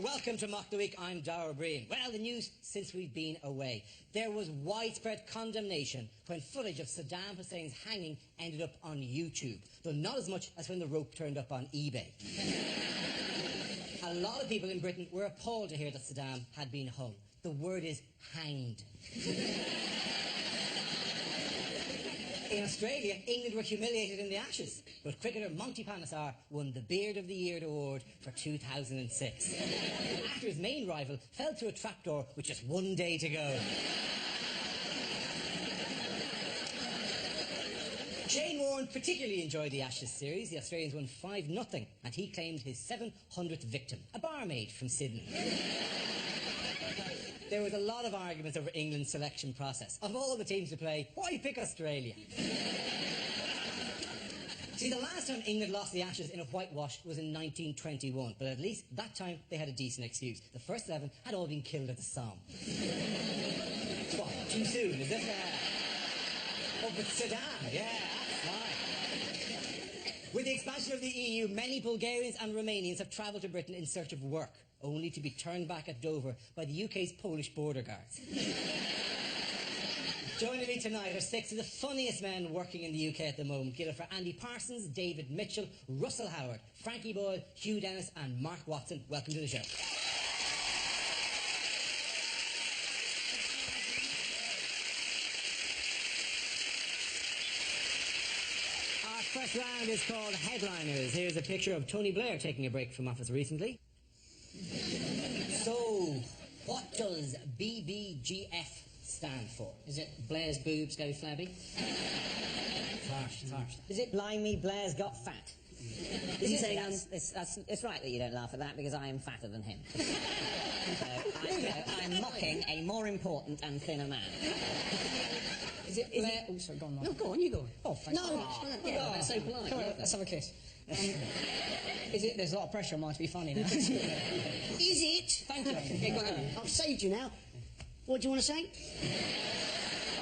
Welcome to Mock the Week, I'm Dara Breen. Well, the news since we've been away. There was widespread condemnation when footage of Saddam Hussein's hanging ended up on YouTube, though not as much as when the rope turned up on eBay. A lot of people in Britain were appalled to hear that Saddam had been hung. The word is hanged. In Australia, England were humiliated in the Ashes, but cricketer Monty Panesar won the Beard of the Year award for 2006. After his main rival fell through a trapdoor with just one day to go. Shane Warne particularly enjoyed the Ashes series. The Australians won 5-0, and he claimed his 700th victim, a barmaid from Sydney. There was a lot of arguments over England's selection process. Of all the teams to play, why pick Australia? See, the last time England lost the Ashes in a whitewash was in 1921, but at least that time they had a decent excuse. The first 11 had all been killed at the Somme. What, too soon, is this? Oh, but Saddam, yeah, that's right. With the expansion of the EU, many Bulgarians and Romanians have travelled to Britain in search of work, only to be turned back at Dover by the UK's Polish border guards. Joining me tonight are 6 of the funniest men working in the UK at the moment. Give it for Andy Parsons, David Mitchell, Russell Howard, Frankie Boyle, Hugh Dennis and Mark Watson. Welcome to the show. Our first round is called Headliners. Here's a picture of Tony Blair taking a break from office recently. So, what does BBGF stand for? Is it Blair's boobs go flabby? It's harsh, it's harsh. Is it Blimey, Blair's got fat? Is he saying it's right that you don't laugh at that because I am fatter than him. I'm mocking a more important and thinner man. Is it Blair? Oh, sorry, go on. No, go on, you go on. Oh, thanks. No, yeah, that's so polite. Come on, let's have a kiss. Is it? There's a lot of pressure on mine to be funny now. Is it? Thank you. Yeah, go on. I've saved you now. What do you want to say?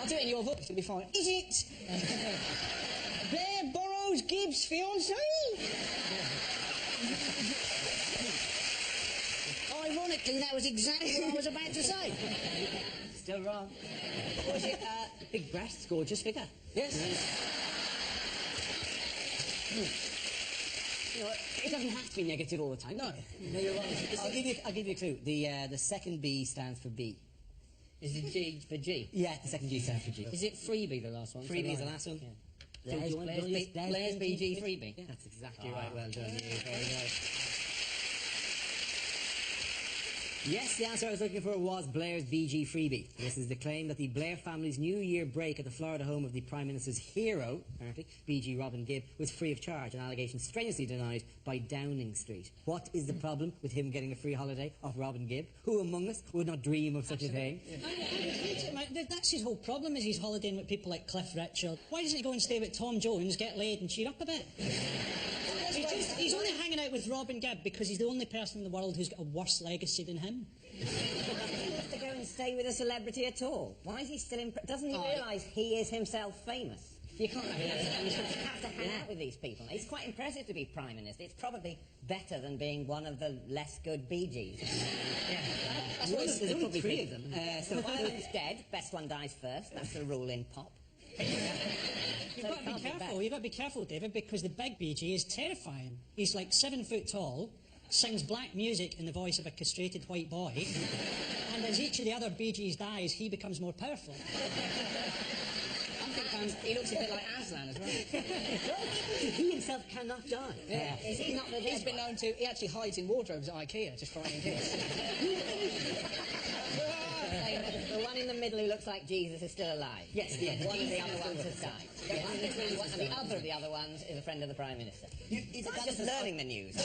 I'll do it in your voice, it'll be fine. Is it? Blair borrows Gibbs' fiancée? Ironically, that was exactly what I was about to say. Still wrong. What was it? Big breasts, gorgeous figure. Yes. You know, it doesn't have to be negative all the time. No, you're right. I'll give you a clue. The second B stands for B. Is it G for G? Yeah, the second G stands for G. Is it Freebie, the last one? Freebie is the last one? Yeah. Blair's BG Freebie. Yeah. That's exactly right. Well done, you. Very nice. Yes, the answer I was looking for was Blair's BG Freebie. This is the claim that the Blair family's New Year break at the Florida home of the Prime Minister's hero, apparently, BG Robin Gibb, was free of charge, an allegation strenuously denied by Downing Street. What is the problem with him getting a free holiday off Robin Gibb? Who among us would not dream of such a thing? Yeah. That's his whole problem, is he's holidaying with people like Cliff Richard. Why doesn't he go and stay with Tom Jones, get laid and cheer up a bit? He's only hanging out with Robin Gibb because he's the only person in the world who's got a worse legacy than him. He has to go and stay with a celebrity at all. Why is he still in... Doesn't he realise he is himself famous? You can't have to hang out with these people. It's quite impressive to be Prime Minister. It's probably better than being one of the less good Bee Gees. Yeah. There's only 3 of them. So one of them's dead. Best one dies first. That's the rule in pop. You've got to be careful. You've got to be careful, David, because the big BG is terrifying. He's like 7 foot tall, sings black music in the voice of a castrated white boy, and as each of the other BGs dies, he becomes more powerful. He looks a bit like Aslan as well. He himself cannot die. Yeah. Is he not the He's been known to... He actually hides in wardrobes at IKEA, just frightening kids. The one in the middle who looks like Jesus is still alive. Yes, yes. One of the other ones has died. And the other of the other ones is a friend of the Prime Minister. I'm just learning the news.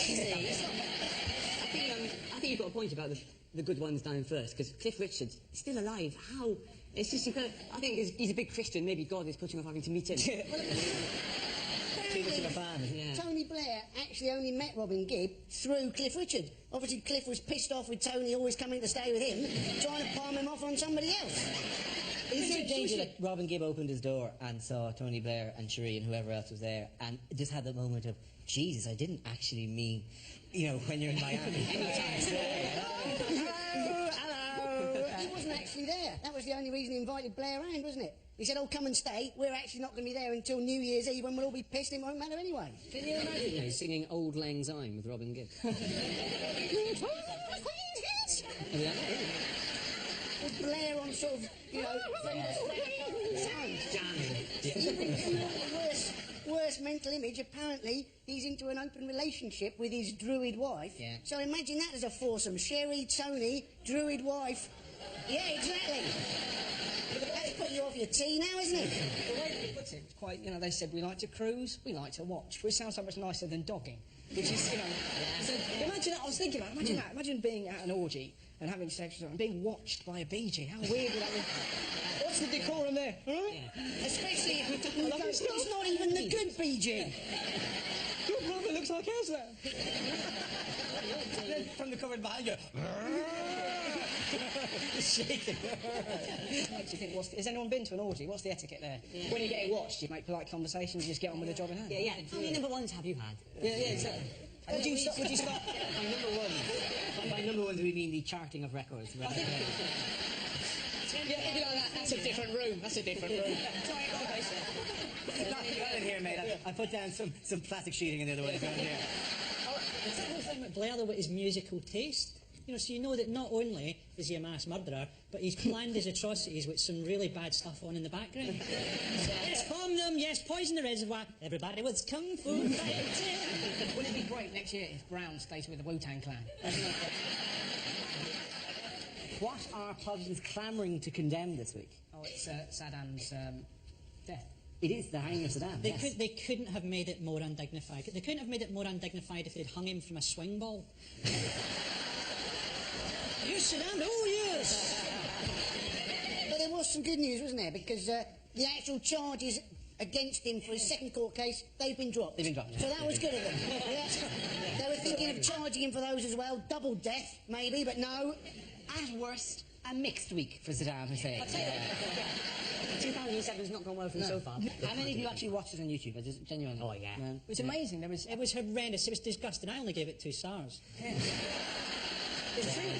you've got a point about the good ones dying first, because Cliff Richard, still alive. How? It's just incredible. I think he's a big Christian. Maybe God is putting off having to meet him. Too much of a fan, isn't it? Yeah. Tony Blair actually only met Robin Gibb through Cliff Richard. Obviously, Cliff was pissed off with Tony always coming to stay with him, trying to palm him off on somebody else. Is there a danger that Robin Gibb opened his door and saw Tony Blair and Cherie and whoever else was there and just had that moment of, Jesus, I didn't actually mean, you know, when you're in Miami. Hello! He wasn't actually there. That was the only reason he invited Blair round, wasn't it? He said, oh, come and stay. We're actually not going to be there until New Year's Eve when we'll all be pissed. It won't matter anyway. Can you imagine singing Old Lang Syne with Robin Gibb? With Blair on sort of, you know, sounds worst mental image. Apparently, he's into an open relationship with his druid wife. Yeah. So imagine that as a foursome. Sherry, Tony, druid wife. Yeah, exactly. That's putting you off your tea now, isn't it? The way they put it was quite, you know, they said, we like to cruise, we like to watch, which sounds so much nicer than dogging. Which is, you know... So imagine that, I was thinking about it, imagine that, imagine being at an orgy and having sex with someone, being watched by a Bee Gee. How weird would that be? What's the decorum there? Right? Yeah. Especially if it's not even the good Bee Gee. Your brother looks like us there. From the cupboard behind you. Shaking. Makes you think, has anyone been to an orgy? What's the etiquette there? Yeah. When you're getting watched, you make polite conversations, you just get on with the job in hand. Yeah. How many number ones have you had? Yeah, exactly. Would you start? By number one. By number one, do we mean the charting of records? Yeah, it'd be like that. That's a different room. That's a different room. Not in here, mate. I put down some plastic sheeting in the other way. Down here. It's the whole thing with Blair, though, with his musical taste. You know, so you know that not only is he a mass murderer, but he's planned his atrocities with some really bad stuff on in the background. It's from them, yes, Poison the Reservoir. Everybody was kung fu fighting. Wouldn't it be great next year if Brown stays with the Wu-Tang Clan? What are politicians clamouring to condemn this week? Oh, it's Saddam's death. It is the hanging of Saddam. They couldn't have made it more undignified. They couldn't have made it more undignified if they'd hung him from a swing ball. Yes, Saddam, oh yes! But there was some good news, wasn't there? Because the actual charges against him for his second court case, they've been dropped. They've been dropped. So that was good of them. Yeah. They were thinking of charging him for those as well. Double death, maybe, but no. At worst, a mixed week for Saddam Hussein. 2007's not gone well for him so far. How many of you actually watched this on YouTube? Just genuinely. Oh, yeah. It was amazing. It was horrendous. It was disgusting. I only gave it 2 stars. Yeah. It's true.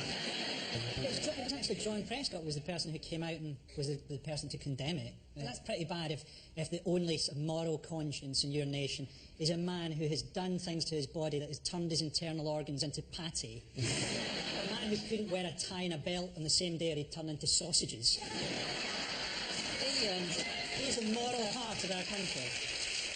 It was actually John Prescott was the person who came out and was the person to condemn it. Yeah. That's pretty bad if the only moral conscience in your nation is a man who has done things to his body that has turned his internal organs into patty. A man who couldn't wear a tie and a belt on the same day or he'd turn into sausages. He's the moral heart of our country.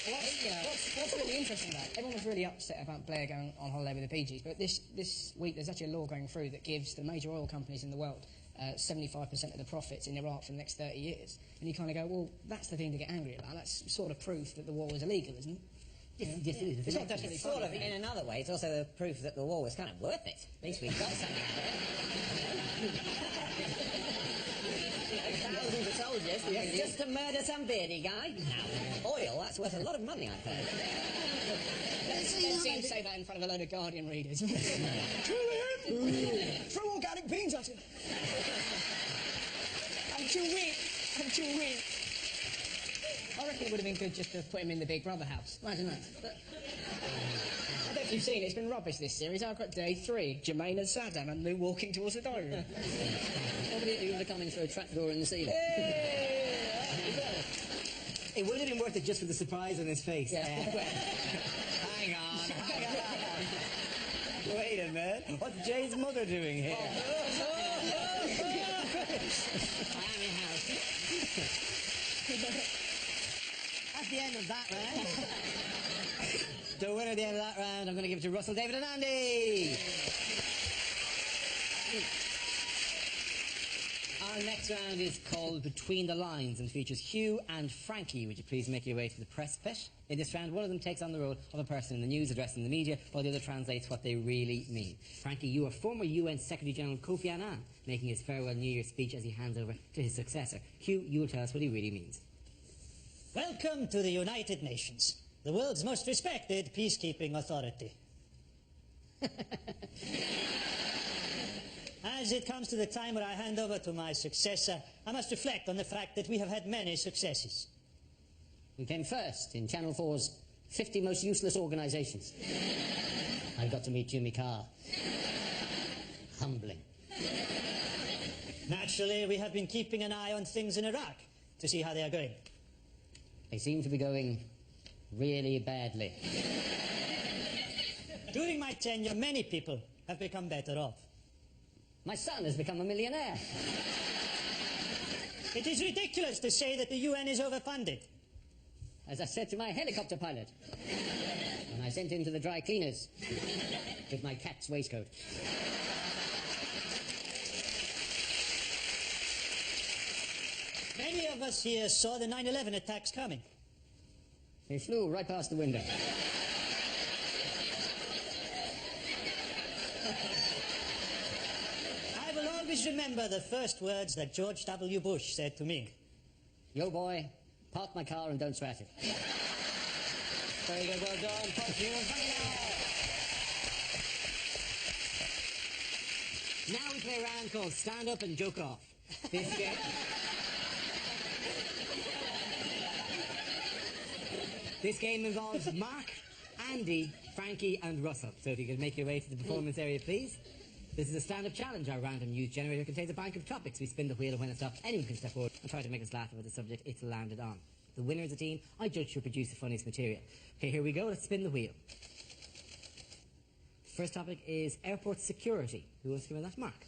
What's really interesting about it, everyone was really upset about Blair going on holiday with the Bee Gees, but this week there's actually a law going through that gives the major oil companies in the world 75% of the profits in Iraq for the next 30 years. And you kind of go, well, that's the thing to get angry about. That's sort of proof that the war was illegal, isn't it? Yes, it is. It's not definitely Sort of, in another way, it's also the proof that the war was kind of worth it. At least we got something out of it. Thousands of soldiers just to murder some beardy guy. Now, oil, that's worth a lot of money, I've heard. Don't seem to say that in front of a load of Guardian readers. Throw organic beans at him. I'm too weak. I reckon it would have been good just to put him in the Big Brother house. Imagine that. But, I don't know if you've seen it, it's been rubbish this series. I've got day 3, Jermaine and Saddam and Lou walking towards the diary room. Nobody knew they were coming through a trapdoor in the ceiling. It would have been worth it just for the surprise on his face. Yeah. Hang on. Wait a minute. What's Jay's mother doing here? Miami House. At the end of that round, the winner at the end of that round, I'm going to give it to Russell, David and Andy. Our next round round is called Between the Lines and features Hugh and Frankie. Would you please make your way to the press pit? In this round, one of them takes on the role of a person in the news addressing the media, while the other translates what they really mean. Frankie, you are former UN Secretary-General Kofi Annan, making his farewell New Year speech as he hands over to his successor. Hugh, you will tell us what he really means. Welcome to the United Nations, the world's most respected peacekeeping authority. As it comes to the time where I hand over to my successor, I must reflect on the fact that we have had many successes. We came first in Channel 4's 50 most useless organisations. I got to meet Jimmy Carr. Humbling. Naturally, we have been keeping an eye on things in Iraq to see how they are going. They seem to be going really badly. During my tenure, many people have become better off. My son has become a millionaire. It is ridiculous to say that the UN is overfunded. As I said to my helicopter pilot when I sent him to the dry cleaners with my cat's waistcoat. Many of us here saw the 9/11 attacks coming. They flew right past the window. I will always remember the first words that George W. Bush said to me. Yo, boy, park my car and don't scratch it. Very good, well done. Thank you. Now we play a round called Stand Up and Joke Off. This game involves Mark, Andy, Frankie and Russell. So if you could make your way to the performance area, please. This is a stand-up challenge. Our random news generator contains a bank of topics. We spin the wheel, and when it stops, anyone can step forward and try to make us laugh about the subject it's landed on. The winner is a team. I judge who produce the funniest material. Okay, here we go. Let's spin the wheel. First topic is airport security. Who wants to give me that? Mark.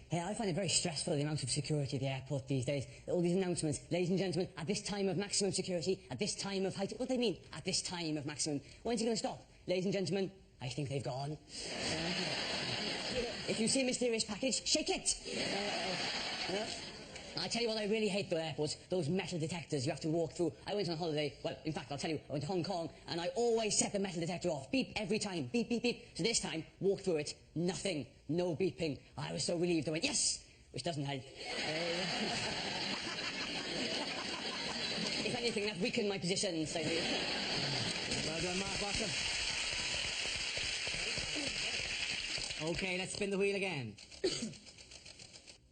Hey, I find it very stressful, the amount of security at the airport these days. All these announcements, ladies and gentlemen, at this time of maximum security, at this time of height. What do they mean? At this time of maximum. When's it going to stop? Ladies and gentlemen, I think they've gone. If you see a mysterious package, shake it. I tell you what I really hate though, airports, those metal detectors you have to walk through. I went on holiday, well, in fact, I'll tell you, I went to Hong Kong, and I always set the metal detector off. Beep every time, beep, beep, beep. So this time, walk through it, nothing, no beeping. I was so relieved, I went, yes, which doesn't help. If anything, that weakened my position, so... Well done, Mark. Awesome. Okay, let's spin the wheel again.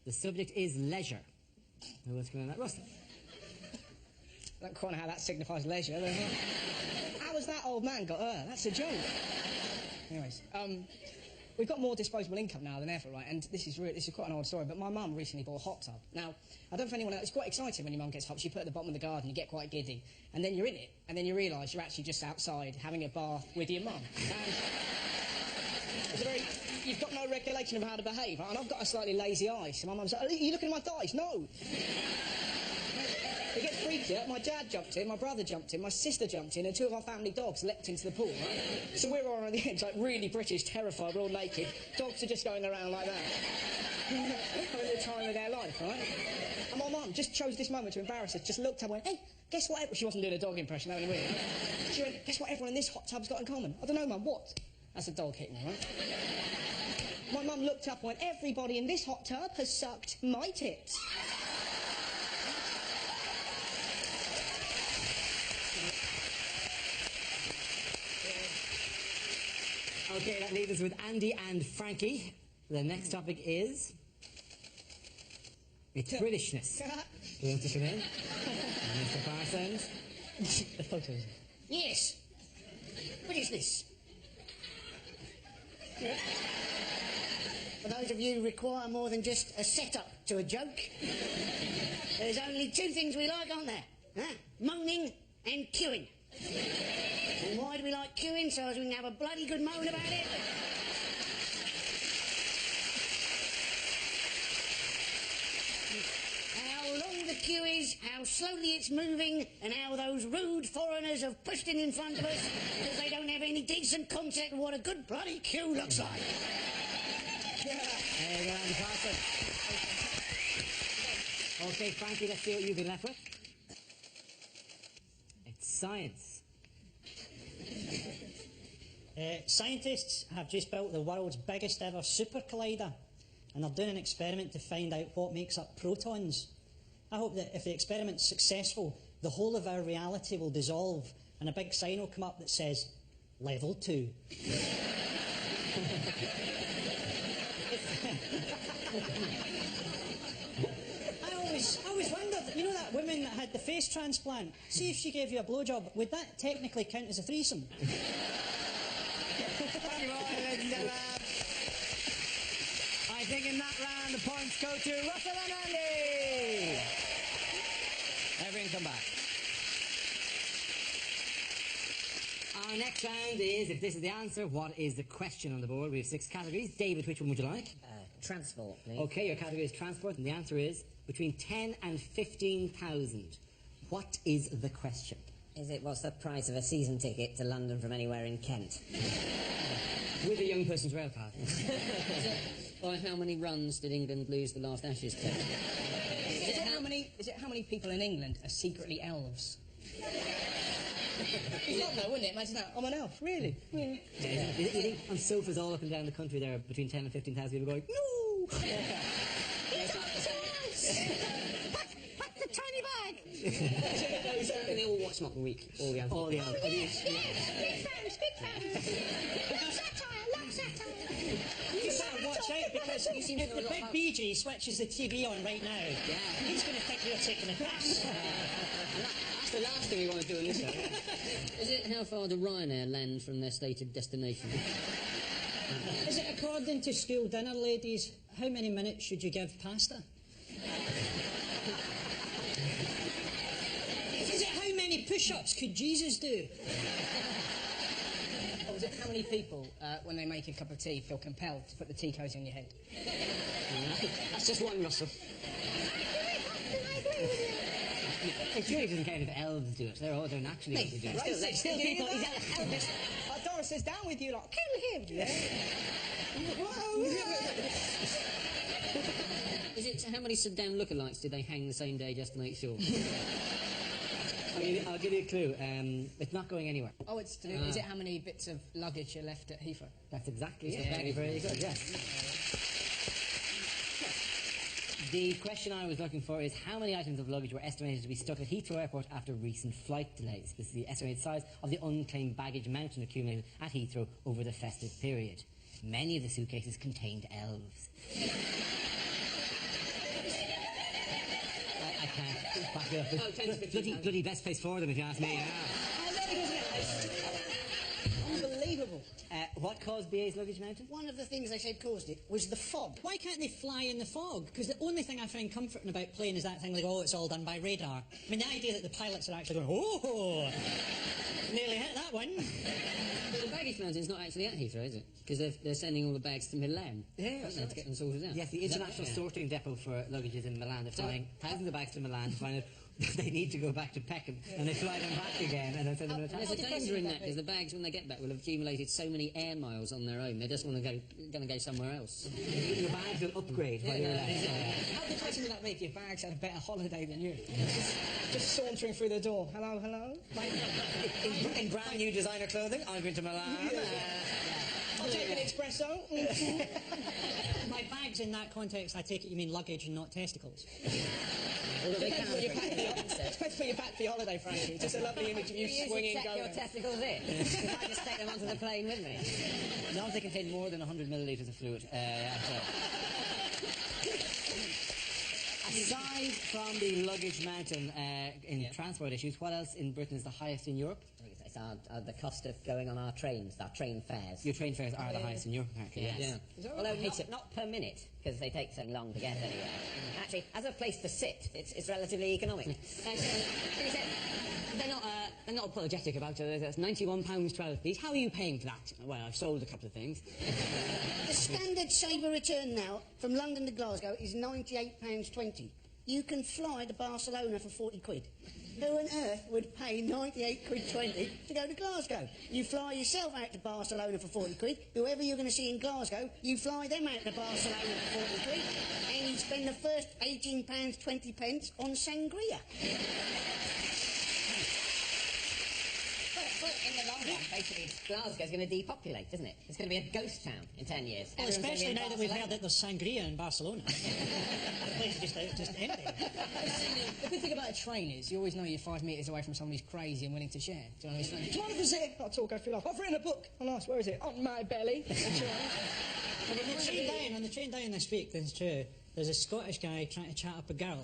The subject is leisure. Who wants to come on that? Russell. I don't quite know how that signifies leisure. How has that old man got her? That's a joke. Anyways, we've got more disposable income now than ever, right? And this is quite an old story, but my mum recently bought a hot tub. Now, I don't know if anyone else, it's quite exciting when your mum gets hot. You put it at the bottom of the garden, you get quite giddy, and then you're in it, and then you realise you're actually just outside having a bath with your mum. You've got no regulation of how to behave, right? And I've got a slightly lazy eye, so my mum's like, are you looking at my thighs? No! It gets freakier. My dad jumped in, my brother jumped in, my sister jumped in, and two of our family dogs leapt into the pool, right? So we're all on the edge, like really British, terrified, we're all naked. Dogs are just going around like that. Having the time of their life, right? And my mum just chose this moment to embarrass us, just looked up and went, hey, guess what? She wasn't doing a dog impression, that would be weird. She went, guess what everyone in this hot tub's got in common? I don't know, Mum, what? That's a dog hitting me, right? My mum looked up and went, everybody in this hot tub has sucked my tits. Okay, that leaves us with Andy and Frankie. The next topic is... It's Britishness. Who wants to come in? Mr. Parsons. The photos. Yes. What is this? For those of you who require more than just a setup to a joke, there's only two things we like, aren't there? Huh? Moaning and queuing. And why do we like queuing? So as we can have a bloody good moan about it. How long the queue is, how slowly it's moving, and how those rude foreigners have pushed in front of us because they don't have any decent concept of what a good bloody queue looks like. Hey, Andy Parsons. Okay, Frankie, let's see what you've been left with. It's science. Scientists have just built the world's biggest ever super collider, and they're doing an experiment to find out what makes up protons. I hope that if the experiment's successful, the whole of our reality will dissolve, and a big sign will come up that says, Level 2. I always wondered, you know that woman that had the face transplant? See if she gave you a blowjob, would that technically count as a threesome? Thank you all, ladies and gentlemen. I think in that round the points go to Russell and Andy. Everyone come back. Our next round is, if this is the answer, what is the question on the board? We have 6 categories. David, which one would you like? Transport, please. Okay, your category is transport, and the answer is between 10 and 15,000. What is the question? What's the price of a season ticket to London from anywhere in Kent? With a young person's rail card. By how many runs did England lose the last Ashes test? Is it how many people in England are secretly elves? You'd love that, wouldn't it? Imagine that. I'm an elf, really? Yeah. You think on sofas all up and down the country there are between 10 and 15,000 people going, no! Pack the tiny bag! They all watch Mock the Week, all the elves. All the elves. Big fans, big fans. Love satire, love satire. You better watch out, because if the big BG switches the TV on right now, he's going to think you're taking a piss. That's the last thing we want to do in this show. Is it how far do Ryanair land from their stated destination? Is it according to school dinner, ladies, how many minutes should you give pasta? Is it how many push-ups could Jesus do? Or is it how many people, when they make a cup of tea, feel compelled to put the tea cozy on your head? That's just one, Russell. It surely doesn't count if elves do it. They're naturally able to do it. Still people, he's elvis. Doris says, down with you, like, kill him! Yeah. Is it how many Saddam lookalikes did they hang the same day just to make sure? I'll give you a clue. It's not going anywhere. Oh, it's to do. Is it how many bits of luggage are left at Heathrow? That's exactly it. Very, very good, yes. The question I was looking for is how many items of luggage were estimated to be stuck at Heathrow Airport after recent flight delays? This is the estimated size of the unclaimed baggage mountain accumulated at Heathrow over the festive period. Many of the suitcases contained elves. I can't back it up. Bloody best place for them, if you ask me. Unbelievable. What caused BA's luggage mountain? One of the things they said caused it was the fog. Why can't they fly in the fog? Because the only thing I find comforting about plane is that thing like, oh, it's all done by radar. I mean, the idea that the pilots are actually going, oh, nearly hit that one. But the baggage mountain's not actually at Heathrow, is it? Because they're sending all the bags to Milan. Yeah, to get them sorted out. Yes, the international sorting depot for luggage is in Milan. They're flying thousands of bags to Milan to find out they need to go back to Peckham, and they fly them back again, and then send them in a taxi. There's a danger in that, because the bags, when they get back, will have accumulated so many air miles on their own, they just want to go somewhere else. Your bags will upgrade while you're left. How depressing would that be if your bags had a better holiday than you? Just sauntering through the door. Hello, hello. In brand new designer clothing, I'm going to Milan. I'll take an espresso. My bags in that context, I take it you mean luggage and not testicles. Depends what you pack for your holiday, Frankie. Just a lovely image of you swinging, check going. your testicles in. Because I just take them onto the plane with me. Not if they contain more than 100 millilitres of fluid. Aside from the luggage mountain in transport issues, what else in Britain is the highest in Europe? It's the cost of going on our trains, our train fares. Your train fares are the highest in Europe, apparently. Yes. Yeah. Although not per minute, because they take so long to get anywhere. Actually, as a place to sit, it's relatively economic. They're not apologetic about it. That's £91.12. How are you paying for that? Well, I've sold a couple of things. The standard sabre return now from London to Glasgow is £98.20. You can fly to Barcelona for 40 quid. Who on earth would pay 98 quid 20 to go to Glasgow? You fly yourself out to Barcelona for 40 quid. Whoever you're going to see in Glasgow, you fly them out to Barcelona for 40 quid. And you spend the first £18 20 pence on sangria. But in the long run, basically, Glasgow's going to depopulate, isn't it? It's going to be a ghost town in 10 years. Well, Everyone's especially gonna be in now that we've Barcelona. heard that there's sangria in Barcelona. The place is just empty. The good thing about a train is you always know you're 5 metres away from somebody who's crazy and willing to share. Do you know what I mean? Do you mind if I sit? I'll talk, I feel like I've written a book. I'll ask, where is it? On my belly. On the train down this week, there's a Scottish guy trying to chat up a girl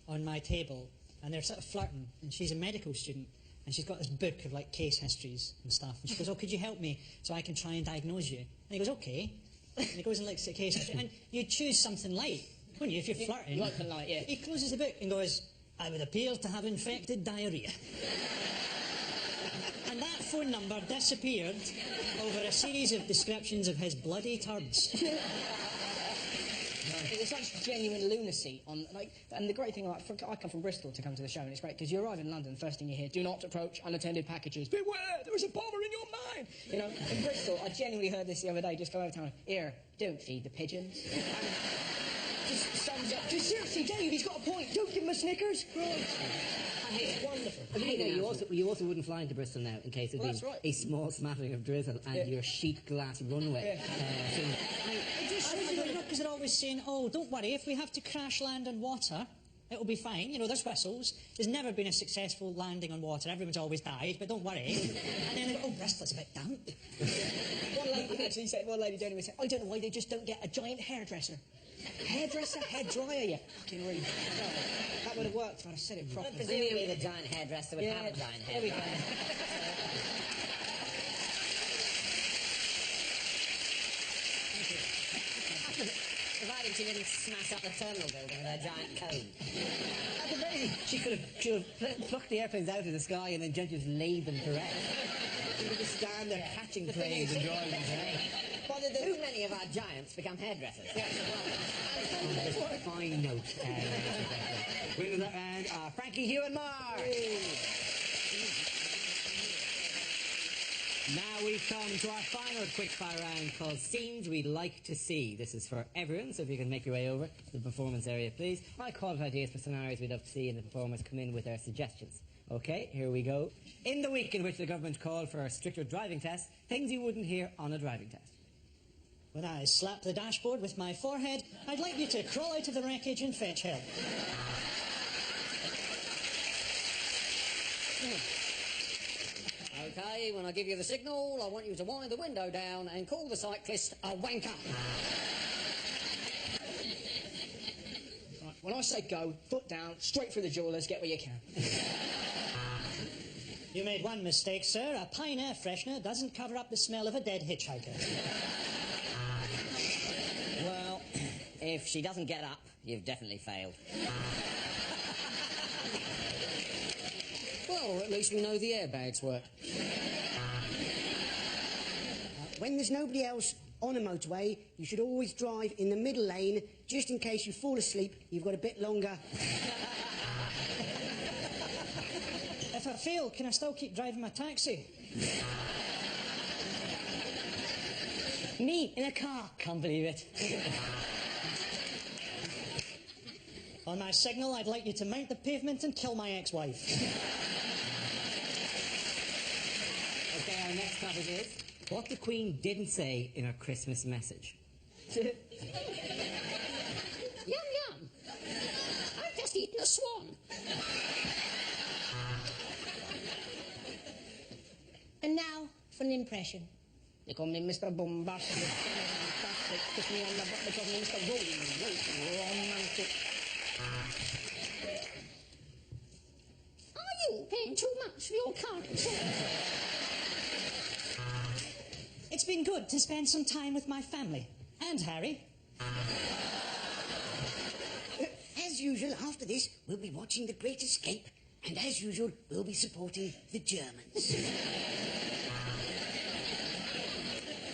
on my table, and they're sort of flirting, and she's a medical student, and she's got this book of, like, case histories and stuff, and she goes, oh, could you help me so I can try and diagnose you? And he goes, okay. And he goes and looks at case history, and you choose something light, wouldn't you, if you're flirting? You like the light, yeah. He closes the book and goes, I would appear to have infected diarrhoea. And that phone number disappeared over a series of descriptions of his bloody turds. There's such genuine lunacy on, like, and the great thing, like, I come from Bristol to come to the show, and it's great because you arrive in London, first thing you hear, do not approach unattended packages. Beware, there is a bomber in your mind. You know, in Bristol, I genuinely heard this the other day, just go over town. Here, don't feed the pigeons. And just sums up. Just seriously, Dave, he's got a point. Don't give him a Snickers. It's wonderful. You also wouldn't fly into Bristol now in case of Well, that's right. a small smattering of drizzle and your sheet glass runway. Because they're always saying, oh, don't worry, if we have to crash land on water, it'll be fine. You know, there's whistles. There's never been a successful landing on water. Everyone's always died, but don't worry. And then they go, oh, Bristol's a bit damp. One lady genuinely said, I don't know why they just don't get a giant hairdresser. Hairdresser, hairdryer, you fucking read. That would have worked if I'd have said it properly. Presumably the giant hairdresser would have a giant There we go. hairdresser. Provided she didn't smash up the terminal building with her giant comb. At the very, she could have plucked the airplanes out of the sky and then just laid them to rest. She could just stand there catching planes and drawing them to Too many of our giants become hairdressers. On this fine note, winning that round are Frankie, Hugh and Mark. Now we've come to our final quickfire round called Scenes We'd Like to See. This is for everyone, so if you can make your way over to the performance area, please. I call it ideas for scenarios we'd love to see, and the performers come in with their suggestions. OK, here we go. In the week in which the government called for a stricter driving test, things you wouldn't hear on a driving test. When I slap the dashboard with my forehead, I'd like you to crawl out of the wreckage and fetch help. OK, when I give you the signal, I want you to wind the window down and call the cyclist a wanker. Right, when I say go, foot down, straight through the jewellers, get where you can. You made one mistake, sir. A pine air freshener doesn't cover up the smell of a dead hitchhiker. Well, if she doesn't get up, you've definitely failed. Well, at least we know the airbags work. When there's nobody else on a motorway, you should always drive in the middle lane, just in case you fall asleep, you've got a bit longer. If I fail, can I still keep driving my taxi? Me in a car, can't believe it. On my signal, I'd like you to mount the pavement and kill my ex-wife. OK, our next topic is what the Queen didn't say in her Christmas message. Yum, yum. I've just eaten a swan. And now for an impression. They call me Mr. Bombastic, fantastic, kiss me on the butt, they call me Mr. Romantic. Are you paying too much for your currency? It's been good to spend some time with my family. And Harry. As usual, after this, we'll be watching The Great Escape, and as usual, we'll be supporting the Germans.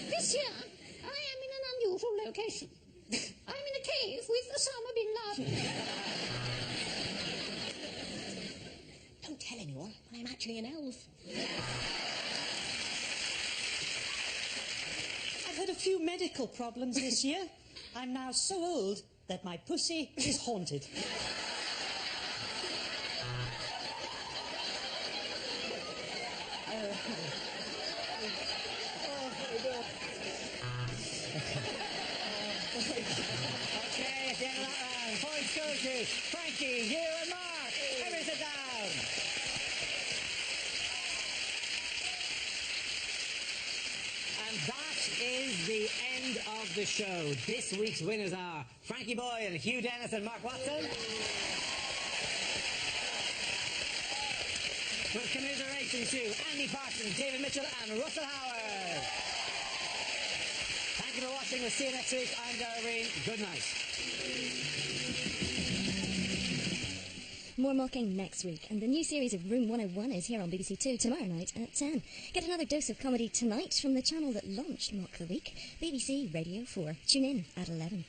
This year, I am in an unusual location. I'm in a cave with Osama bin Laden. Don't tell anyone, but I'm actually an elf. I've had a few medical problems this year. I'm now so old that my pussy is haunted. Okay, at the end of that round, points go to Frankie, you and Mark. Everybody sit down. And that is the end of the show. This week's winners are Frankie Boyle, Hugh Dennis and Mark Watson. With commiseration to Andy Parsons, David Mitchell and Russell Howard. Thank you for watching. We'll see you next week. I'm Darrell Green. Good night. More mocking next week, and the new series of Room 101 is here on BBC Two tomorrow night at 10. Get another dose of comedy tonight from the channel that launched Mock the Week, BBC Radio 4. Tune in at 11.